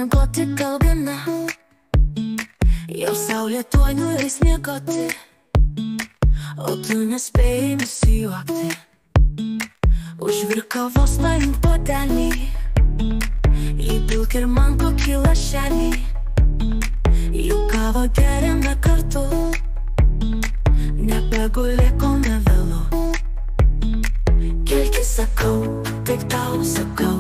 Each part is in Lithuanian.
miegoti gal gana, jau saulė tuoj nuleis miegoti, o tu nespėjai nusijuokti. Užvirk kavos paimk puodelį, įpilk ir man kokį lašelį, juk kavą geriame kartu, nebegulėk kol nevėlu. Kelkis sakau, tik tau sakau,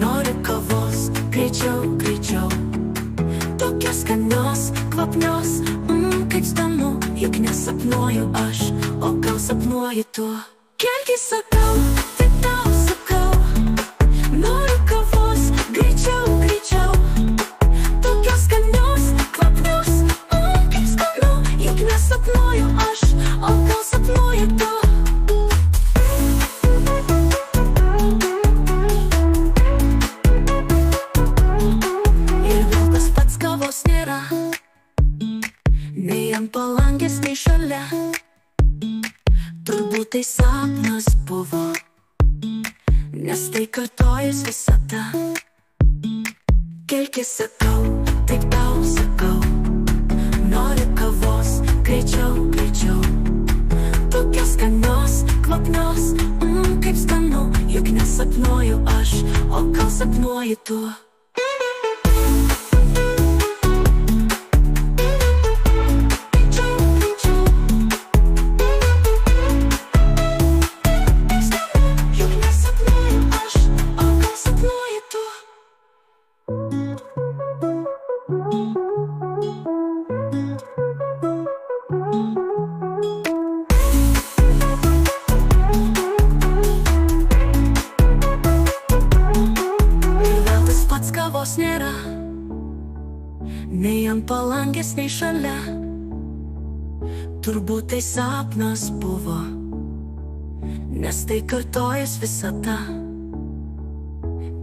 nori kavos, greičiau, greičiau. Tokios skanios, kvapnios, kaip skanu, juk nesapnuoju aš, o gal sapnuoji tu. Kelkis sakau, tik tau sakau, nori kavos, greičiau, greičiau. Tokios skanios, kvapnios, kaip skanu, juk nesapnuoju aš, o gal sapnuoji tu. Nei ant palangės, nei šalia, turbūt tai sapnas buvo, nes tai kartojas visada. Kelkis sakau, tik tau sakau, nori kavos, greičiau, greičiau. Tokios skanios, kvapnios, kaip skanu, juk nesapnuoju aš, o gal sapnuoji tu. Kavos nėra, nei ant palangės, nei šalia, turbūt tai sapnas buvo, nes tai kartojas visada.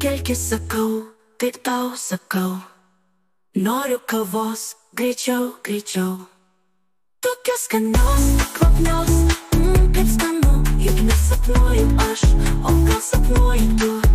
Kelkis sakau, tik tau sakau, noriu kavos, greičiau, greičiau. Tokios skanios, kvapnios, kaip skanu, juk nesapnuoju aš, o gal sapnuoji tu.